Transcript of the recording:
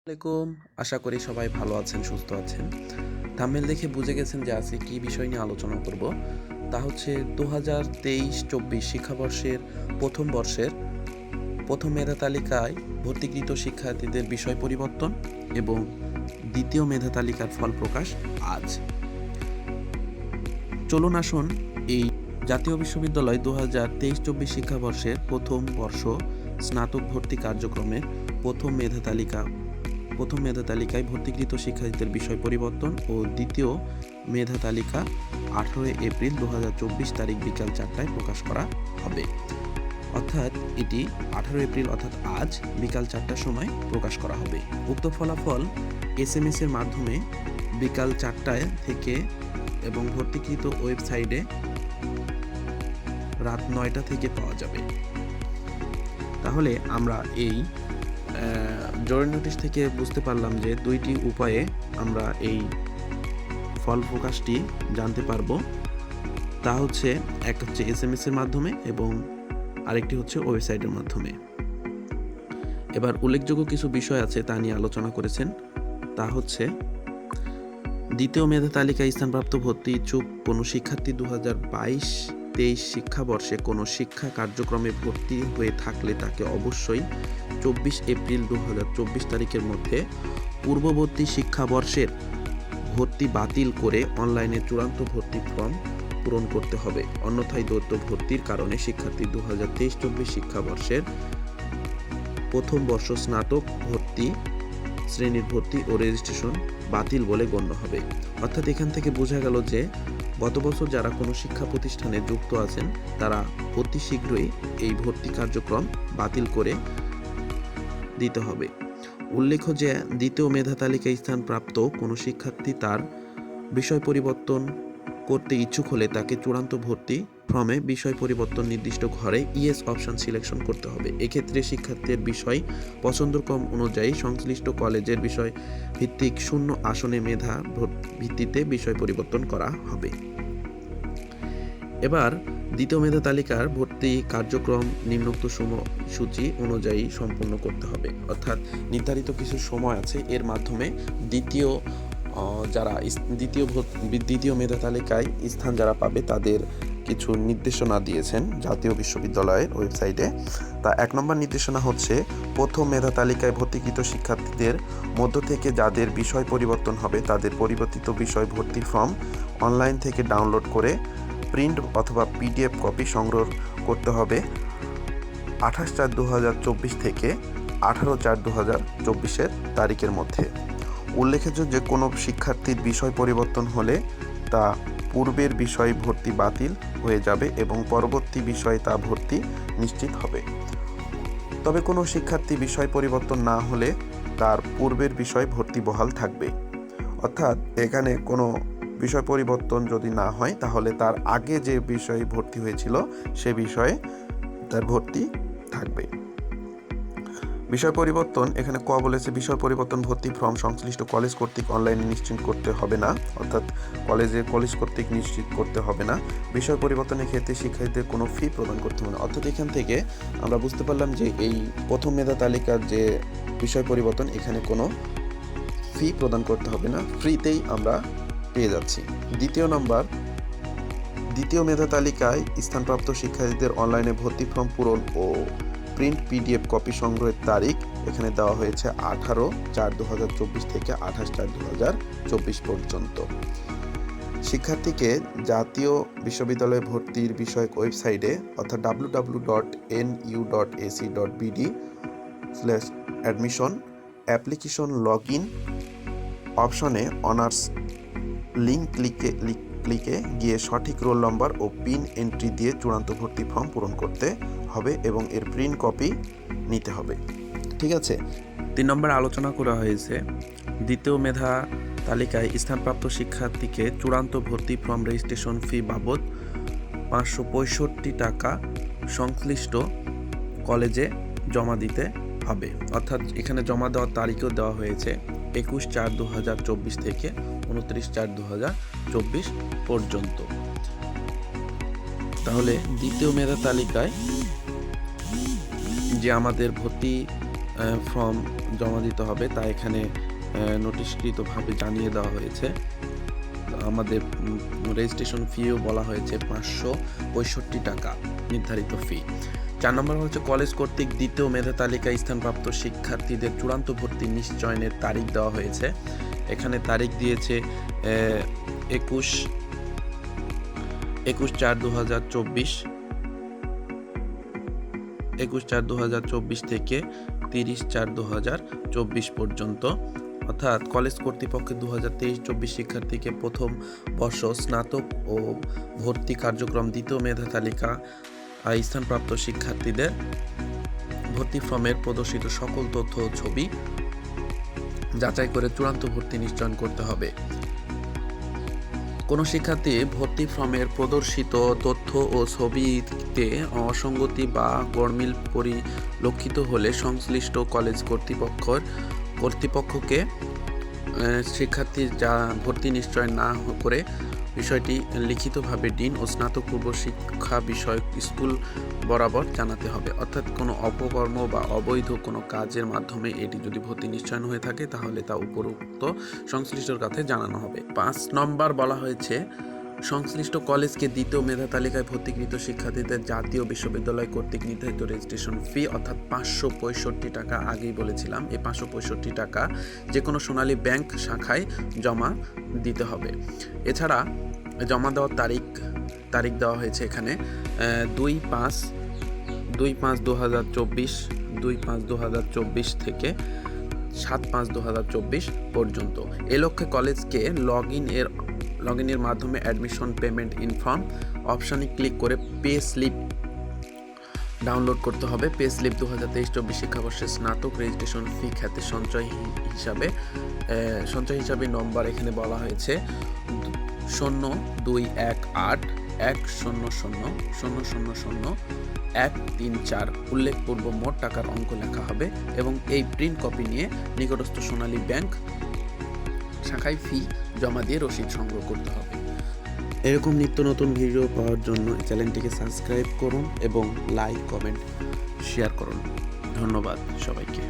আসসালামাইকুম। আশা করি সবাই ভালো আছেন, সুস্থ আছেন। থাম্বনেল দেখে বুঝে গেছেন যে আজকে কি বিষয় নিয়ে আলোচনা করব। তা হচ্ছে 2023-24 শিক্ষাবর্ষের প্রথম বর্ষের প্রথম মেধা তালিকায় ভর্তিকৃত শিক্ষার্থীদের বিষয় পরিবর্তন এবং দ্বিতীয় মেধা তালিকার ফল প্রকাশ আজ। চলুন আসুন এই জাতীয় বিশ্ববিদ্যালয় 2023-24 শিক্ষাবর্ষের প্রথম বর্ষ স্নাতক ভর্তি কার্যক্রমের প্রথম মেধা তালিকায় ভর্তিকৃত শিক্ষার্থীদের বিষয় পরিবর্তন ও দ্বিতীয় মেধা তালিকা 18 এপ্রিল 2024 তারিখ বিকাল 4টায় প্রকাশ করা হবে। অর্থাৎ এটি 18 এপ্রিল অর্থাৎ আজ বিকাল 4টার সময় প্রকাশ করা হবে। উক্ত ফলাফল SMS এর মাধ্যমে বিকাল 4টায় থেকে এবং ভর্তিকৃত ওয়েবসাইটে রাত 9টা থেকে পাওয়া যাবে। তাহলে আমরা এই জরুরি নোটিশ থেকে বুঝতে পারলাম যে দুইটি উপায়ে আমরা এই ফল প্রকাশটি জানতে পারবো। তা হচ্ছে এক হচ্ছে SMS এর মাধ্যমে এবং আরেকটি হচ্ছে ওয়েবসাইটের মাধ্যমে। এবার উল্লেখযোগ্য কিছু বিষয় আছে তা নিয়ে আলোচনা করেছেন। তা হচ্ছে দ্বিতীয় মেধা তালিকায় স্থানপ্রাপ্ত ভর্তি ইচ্ছুক কোনো শিক্ষার্থী 2022-23 শিক্ষাবর্ষে কোনো শিক্ষা কার্যক্রমে ভর্তি হয়ে থাকলে তাকে অবশ্যই 24 এপ্রিল 2024 তারিখের মধ্যে পূর্ববর্তী শিক্ষাবর্ষের ভর্তি বাতিল করে অনলাইনে চূড়ান্ত ভর্তি ফর্ম পূরণ করতে হবে। অন্যথায় দ্বৈত ভর্তির কারণে শিক্ষার্থী 2023-24 শিক্ষাবর্ষের প্রথম বর্ষ স্নাতক ভর্তি শ্রেণীর ভর্তি ও রেজিস্ট্রেশন বাতিল বলে গণ্য হবে। অর্থাৎ এখান থেকে বোঝা গেল যে গত বছর যারা কোনো শিক্ষা প্রতিষ্ঠানে যুক্ত আছেন তারা অতি শীঘ্রই এই ভর্তি কার্যক্রম বাতিল করে দিতে হবে। উল্লেখ্য যে দ্বিতীয় মেধা তালিকায় স্থানপ্রাপ্ত কোনো শিক্ষার্থী তার বিষয় পরিবর্তন করতে ইচ্ছুক হলে তাকে চূড়ান্ত ভর্তি ফর্মে বিষয় পরিবর্তন নির্দিষ্ট ঘরে ইয়েস অপশন সিলেকশন করতে হবে। এক্ষেত্রে শিক্ষার্থীর বিষয় পছন্দক্রম অনুযায়ী সংশ্লিষ্ট কলেজের বিষয় ভিত্তিক শূন্য আসনে মেধা ভিত্তিতে বিষয় পরিবর্তন করা হবে। এবার দ্বিতীয় মেধা তালিকার ভর্তি কার্যক্রম নিম্নোক্ত সময়সূচি অনুযায়ী সম্পন্ন করতে হবে। অর্থাৎ নির্ধারিত কিছু সময় আছে, এর মাধ্যমে দ্বিতীয় মেধা তালিকায় স্থান যারা পাবে তাদের কিছু নির্দেশনা দিয়েছেন জাতীয় বিশ্ববিদ্যালয়ের ওয়েবসাইটে। তা 1 নম্বর নির্দেশনা হচ্ছে প্রথম মেধা তালিকায় ভর্তিকৃত শিক্ষার্থীদের মধ্য থেকে যাদের বিষয় পরিবর্তন হবে তাদের পরিবর্তিত বিষয় ভর্তি ফর্ম অনলাইন থেকে ডাউনলোড করে প্রিন্ট অথবা PDF কপি সংগ্রহ করতে হবে 28/4/2024 থেকে 18/4/2024 তারিখের মধ্যে। উল্লেখ্য যে কোনো শিক্ষার্থীর বিষয় পরিবর্তন হলে তা পূর্বের বিষয় ভর্তি বাতিল হয়ে যাবে এবং পরবর্তী বিষয়ে তা ভর্তি নিশ্চিত হবে। তবে কোনো শিক্ষার্থী বিষয় পরিবর্তন না হলে তার পূর্বের বিষয় ভর্তি বহাল থাকবে। অর্থাৎ এখানে কোনো বিষয় পরিবর্তন যদি না হয় তাহলে তার আগে যে বিষয়ে ভর্তি হয়েছিল সে বিষয়ে তার ভর্তি থাকবে। বিষয় পরিবর্তন এখানে বলেছে বিষয় পরিবর্তন ভর্তি ফর্ম সংশ্লিষ্ট কলেজ কর্তৃক অনলাইনে নিশ্চিত করতে হবে না, অর্থাৎ কলেজ কর্তৃক নিশ্চিত করতে হবে না। বিষয় পরিবর্তনের ক্ষেত্রে শিক্ষার্থীদের কোনো ফি প্রদান করতে হবে না। অর্থাৎ এখান থেকে আমরা বুঝতে পারলাম যে এই প্রথম মেধা তালিকার যে বিষয় পরিবর্তন এখানে কোনো ফি প্রদান করতে হবে না, ফ্রিতেই আমরা পেয়ে যাচ্ছি। দ্বিতীয় মেধা তালিকায় স্থানপ্রাপ্ত শিক্ষার্থীদের অনলাইনে ভর্তি ফর্ম পূরণ ও প্রিন্ট PDF কপি সংগ্রহের তারিখ এখানে দেওয়া হয়েছে 18/4/2024 থেকে 28/4/2024 পর্যন্ত। শিক্ষার্থীকে জাতীয় বিশ্ববিদ্যালয়ে ভর্তির বিষয়ক ওয়েবসাইটে অর্থাৎ www.nu.ac.bd/admission অ্যাপ্লিকেশন লগইন অপশনে অনার্স লিঙ্ক ক্লিকে গিয়ে সঠিক রোল নম্বর ও পিন এন্ট্রি দিয়ে চূড়ান্ত ভর্তি ফর্ম পূরণ করতে হবে এবং এর প্রিন্ট কপি নিতে হবে। ঠিক আছে। 3 নম্বর আলোচনা করা হয়েছে দ্বিতীয় মেধা তালিকায় স্থানপ্রাপ্ত শিক্ষার্থীকে চূড়ান্ত ভর্তি ফর্ম রেজিস্ট্রেশন ফি বাবদ 565 টাকা সংশ্লিষ্ট কলেজে জমা দিতে হবে। অর্থাৎ এখানে জমা দেওয়ার তারিখও দেওয়া হয়েছে 21/4/2024 থেকে 29/4/2024 পর্যন্ত। তাহলে দ্বিতীয় মেধা তালিকায় যে আমাদের ভর্তি ফর্ম জমা দিতে হবে তা এখানে নোটিশকৃতভাবে জানিয়ে দেওয়া হয়েছে। আমাদের রেজিস্ট্রেশন ফিও বলা হয়েছে 565 টাকা নির্ধারিত ফি। 4 নম্বর হচ্ছে কলেজ কর্তৃক দ্বিতীয় মেধা তালিকায় স্থানপ্রাপ্ত শিক্ষার্থীদের চূড়ান্ত ভর্তি নিশ্চয়নের তারিখ দেওয়া হয়েছে। এখানে তারিখ দিয়েছে 21/4/2024 থেকে 30/4/2024 পর্যন্ত, অর্থাৎ কলেজ কর্তৃপক্ষ 2023-24 শিক্ষার্থীকে প্রথম বর্ষ স্নাতক ও ভর্তি কার্যক্রম দ্বিতীয় মেধা তালিকা স্থানপ্রাপ্ত শিক্ষার্থীদের ভর্তি ফর্মের প্রদর্শিত সকল তথ্য ও ছবি যাচাই করে চূড়ান্ত ভর্তি নিশ্চয়ন করতে হবে। কোনো শিক্ষার্থী ভর্তি ফর্মের প্রদর্শিত তথ্য ও ছবিতে অসঙ্গতি বা গরমিল পরিলক্ষিত হলে সংশ্লিষ্ট কলেজ কর্তৃপক্ষকে শিক্ষার্থী যা ভর্তি নিশ্চয় না করে বিষয়টি লিখিতভাবে ডিন ও স্নাতকপূর্ব শিক্ষা বিষয়ক স্কুল বরাবর জানাতে হবে। অর্থাৎ কোনো অপকর্ম বা অবৈধ কোনো কাজের মাধ্যমে এটি যদি ভর্তি নিশ্চয়ন হয়ে থাকে তাহলে তা উপরোক্ত সংশ্লিষ্টর কাছে জানানো হবে। 5 নম্বর বলা হয়েছে সংশ্লিষ্ট কলেজকে দ্বিতীয় মেধা তালিকায় ভর্তিকৃত শিক্ষার্থীদের জাতীয় বিশ্ববিদ্যালয় কর্তৃক নির্ধারিত রেজিস্ট্রেশন ফি অর্থাৎ 565 টাকা, আগেই বলেছিলাম এই 565 টাকা যে কোনো সোনালী ব্যাংক শাখায় জমা দিতে হবে। এছাড়া জমা দেওয়ার তারিখ দেওয়া হয়েছে এখানে 2/5/2024 থেকে 7/5/2024 পর্যন্ত। এ লক্ষ্যে কলেজকে লগ ইনের মাধ্যমে অ্যাডমিশন পেমেন্ট ইনফর্ম অপশানে ক্লিক করে পে স্লিপ ডাউনলোড করতে হবে। পে স্লিপ 2023-24 শিক্ষাবর্ষের স্নাতক রেজিস্ট্রেশন ফি খাতে সঞ্চয় হিসাবে নম্বর এখানে বলা হয়েছে 0218-100-000-134 উল্লেখপূর্ব মোট টাকার অঙ্ক লেখা হবে এবং এই প্রিন্ট কপি নিয়ে নিকটস্থ সোনালী ব্যাংক শাখায় ফি জমা দিয়ে রসিদ সংগ্রহ করতে হবে। এরকম নিত্য নতুন ভিডিও পাওয়ার জন্য চ্যানেলটিকে সাবস্ক্রাইব করুন এবং লাইক, কমেন্ট, শেয়ার করুন। ধন্যবাদ সবাইকে।